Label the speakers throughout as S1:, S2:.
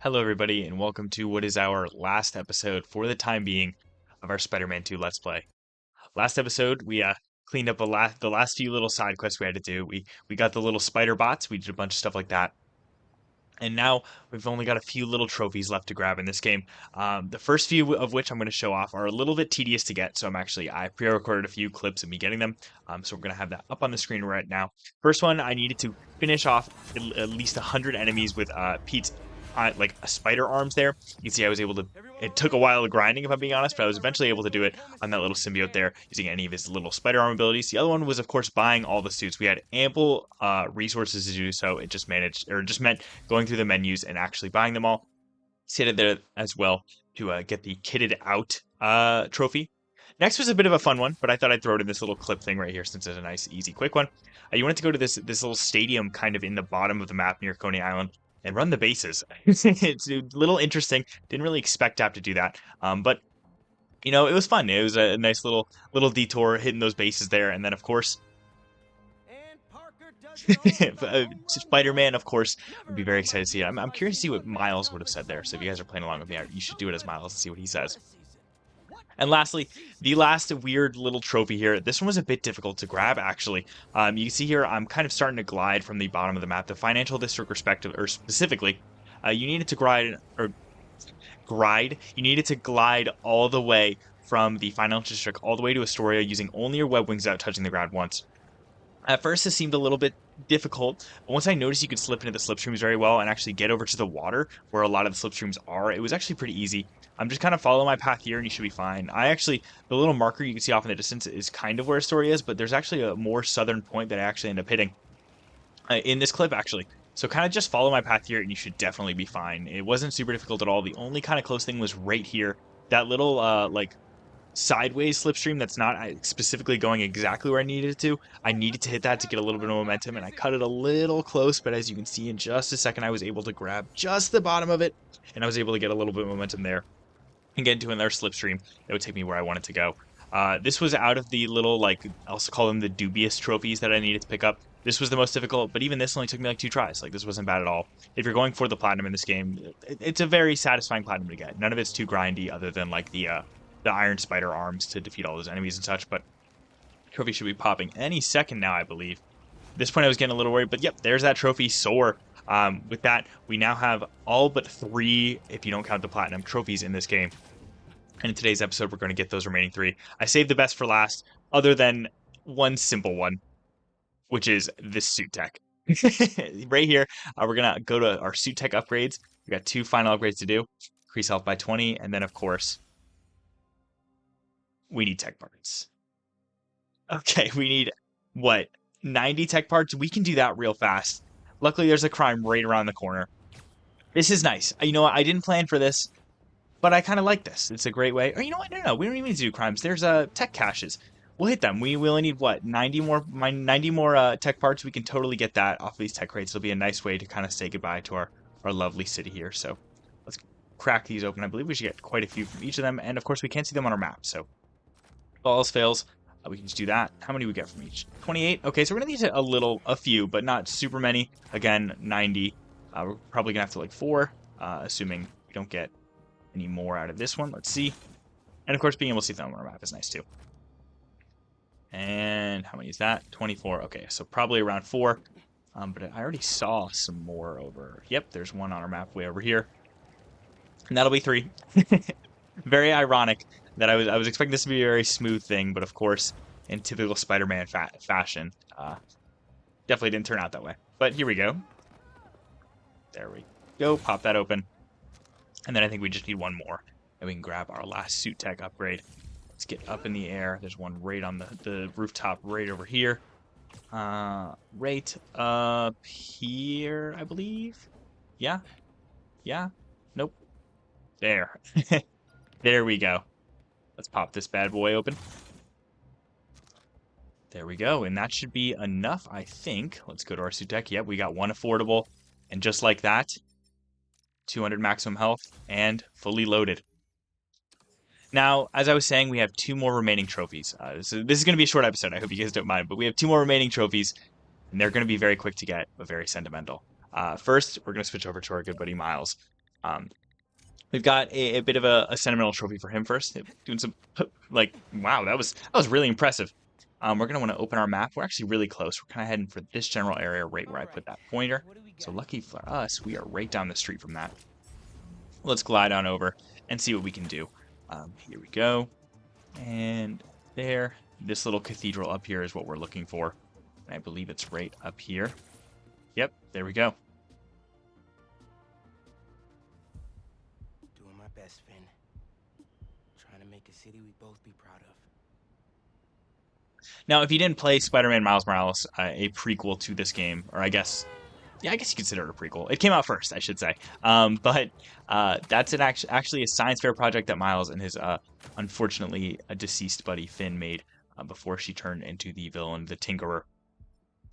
S1: Hello, everybody, and welcome to what is our last episode for the time being of our Spider-Man 2 Let's Play. Last episode, we cleaned up the last few little side quests we had to do. We got the little spider bots. We did a bunch of stuff like that. And now we've only got a few little trophies left to grab in this game. The first few of which I'm going to show off are a little bit tedious to get, so I pre-recorded a few clips of me getting them. So we're going to have that up on the screen right now. First one, I needed to finish off at least 100 enemies with Pete's like spider arms there. You can see I was able to. It took a while of grinding, if I'm being honest, but I was eventually able to do it on that little symbiote there using any of his little spider arm abilities. The other one was, of course, buying all the suits. We had ample resources to do so. It just meant going through the menus and actually buying them all. Sit there as well to get the kitted out trophy. Next was a bit of a fun one, but I thought I'd throw it in this little clip thing right here since it's a nice, easy, quick one. You wanted to go to this little stadium kind of in the bottom of the map near Coney Island and run the bases. It's a little interesting. Didn't really expect to have to do that, but it was fun. It was a nice little detour hitting those bases there, and then of course Spider-Man, of course, would be very excited to see it. I'm curious to see what Miles would have said there. So if you guys are playing along with me, you should do it as Miles and see what he says. And lastly, the last weird little trophy here. This one was a bit difficult to grab, actually. You can see here, I'm kind of starting to glide from the bottom of the map. The financial district specifically, you needed to you needed to glide all the way from the financial district all the way to Astoria using only your web wings without touching the ground once. At first, this seemed a little bit difficult, but once I noticed you could slip into the slipstreams very well and actually get over to the water where a lot of the slipstreams are, it was actually pretty easy. I'm just kind of following my path here and you should be fine. The little marker you can see off in the distance is kind of where Astoria is, but there's actually a more southern point that I actually end up hitting in this clip, actually. So kind of just follow my path here and you should definitely be fine. It wasn't super difficult at all. The only kind of close thing was right here. That little, sideways slipstream that's not specifically going exactly where I needed it to. I needed to hit that to get a little bit of momentum, and I cut it a little close, but as you can see in just a second, I was able to grab just the bottom of it, and I was able to get a little bit of momentum there and get into another slipstream that would take me where I wanted to go. This was out of the little, I also call them the dubious trophies that I needed to pick up. This was the most difficult, but even this only took me like 2 tries. This wasn't bad at all. If you're going for the platinum in this game, it's a very satisfying platinum to get. None of it's too grindy other than the iron spider arms to defeat all those enemies and such, but trophy should be popping any second now, I believe. At this point, I was getting a little worried, but yep, there's that trophy, soar. With that, we now have all but 3, if you don't count the platinum, trophies in this game. And in today's episode, we're going to get those remaining 3. I saved the best for last, other than one simple one, which is this suit tech. Right here, we're going to go to our suit tech upgrades. We got 2 final upgrades to do. Increase health by 20, and then, of course, we need tech parts. Okay, we need, 90 tech parts? We can do that real fast. Luckily, there's a crime right around the corner. This is nice. You know what? I didn't plan for this, but I kind of like this. It's a great way. Or you know what? No. We don't even need to do crimes. There's tech caches. We'll hit them. We only need, 90 more tech parts. We can totally get that off of these tech crates. It'll be a nice way to kind of say goodbye to our lovely city here. So let's crack these open. I believe we should get quite a few from each of them. And, of course, we can't see them on our map, so if all else fails, we can just do that. How many we get from each? 28. Okay, so we're gonna need a few, but not super many. Again, 90. We're probably gonna have to 4, assuming we don't get any more out of this one. Let's see. And of course, being able to see them on our map is nice too. And how many is that? 24. Okay, so probably around 4. But I already saw some more over. Yep, there's one on our map way over here, and that'll be 3. Very ironic that I was expecting this to be a very smooth thing, but of course, in typical Spider-Man fashion, definitely didn't turn out that way. But here we go. There we go. Pop that open. And then I think we just need one more, and we can grab our last suit tech upgrade. Let's get up in the air. There's one right on the rooftop right over here. Right up here, I believe. Yeah? Nope. There. There we go. Let's pop this bad boy open. There we go, and that should be enough, I think. Let's go to our suit deck. Yep, we got one affordable, and just like that, 200 maximum health, and fully loaded. Now, as I was saying, we have 2 more remaining trophies. This is going to be a short episode, I hope you guys don't mind, but we have 2 more remaining trophies, and they're going to be very quick to get, but very sentimental. First, we're going to switch over to our good buddy Miles. We've got a bit of a sentimental trophy for him first. Doing some like wow, that was really impressive. We're gonna want to open our map. We're actually really close. We're kind of heading for this general area right where I put that pointer. So lucky for us, we are right down the street from that. Let's glide on over and see what we can do. Here we go. And there. This little cathedral up here is what we're looking for. And I believe it's right up here. Yep, there we go.
S2: Doing my best, Finn. Trying to make a city we both be proud of.
S1: Now, if you didn't play Spider-Man Miles Morales, a prequel to this game, or I guess you consider it a prequel. It came out first, I should say. But that's actually a science fair project that Miles and his unfortunately a deceased buddy Finn made before she turned into the villain, the Tinkerer.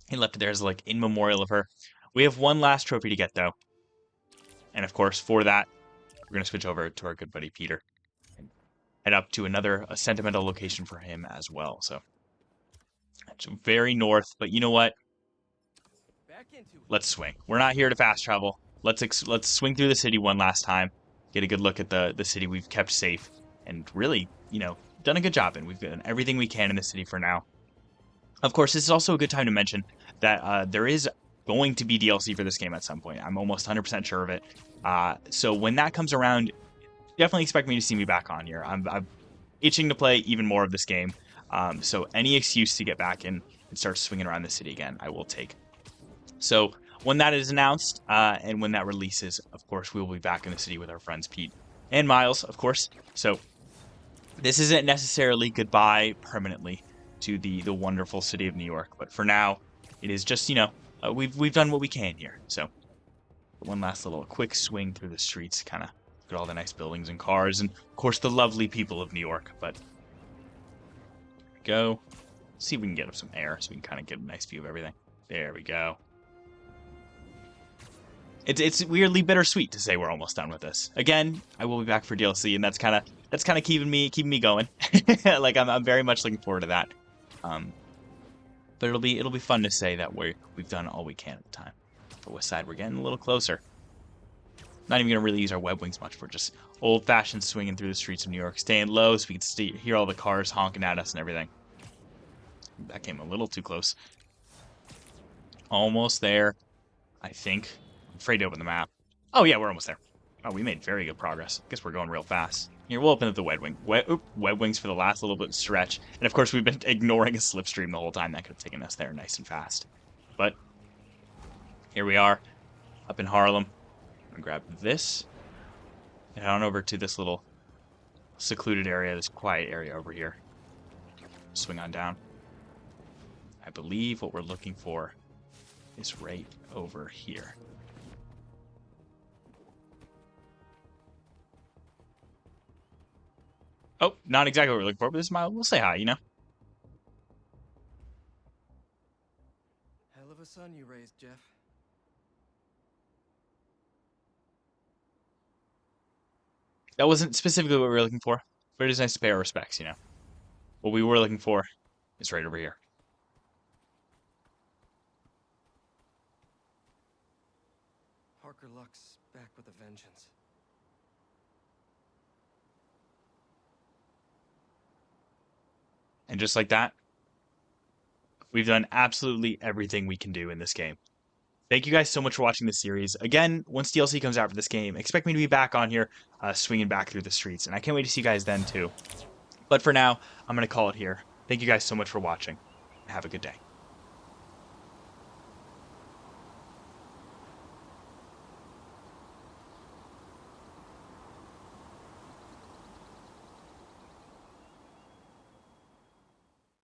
S1: He left it there as like in memorial of her. We have one last trophy to get though, and of course for that we're gonna switch over to our good buddy Peter and head up to another a sentimental location for him as well. So it's very north, but you know what? Let's swing. We're not here to fast travel. Let's swing through the city one last time. Get a good look at the city we've kept safe and really, done a good job in. We've done everything we can in the city for now. Of course, this is also a good time to mention that there is going to be DLC for this game at some point. I'm almost 100% sure of it. So when that comes around, definitely expect me to see me back on here. I'm itching to play even more of this game. So any excuse to get back in and start swinging around the city again, I will take. So when that is announced and when that releases, of course, we will be back in the city with our friends Pete and Miles, of course. So this isn't necessarily goodbye permanently to the wonderful city of New York, but for now, it is just we've done what we can here. So one last little quick swing through the streets, kind of look at all the nice buildings and cars, and of course the lovely people of New York. But there we go. See if we can get up some air so we can kind of get a nice view of everything. There we go. It's weirdly bittersweet to say we're almost done with this. Again, I will be back for DLC, and that's kind of keeping me going. Like I'm very much looking forward to that. But it'll be fun to say that we've done all we can at the time. For West Side, we're getting a little closer. Not even gonna really use our web wings much. We're just old-fashioned swinging through the streets of New York, staying low so we can hear all the cars honking at us and everything. That came a little too close. Almost there, I think. I'm afraid to open the map. Oh yeah, we're almost there. Oh, we made very good progress. Guess we're going real fast. Here, we'll open up the web wings for the last little bit stretch. And of course, we've been ignoring a slipstream the whole time. That could have taken us there nice and fast. But here we are, up in Harlem. I'm gonna grab this and head on over to this little secluded area, this quiet area over here. Swing on down. I believe what we're looking for is right over here. Oh, not exactly what we're looking for, but this is we'll say hi,
S2: Hell of a son you raised, Jeff.
S1: That wasn't specifically what we were looking for, but it is nice to pay our respects, What we were looking for is right over here.
S2: Parker Luck's back with a vengeance.
S1: And just like that, we've done absolutely everything we can do in this game. Thank you guys so much for watching this series. Again, once DLC comes out for this game, expect me to be back on here swinging back through the streets. And I can't wait to see you guys then too. But for now, I'm going to call it here. Thank you guys so much for watching. Have a good day.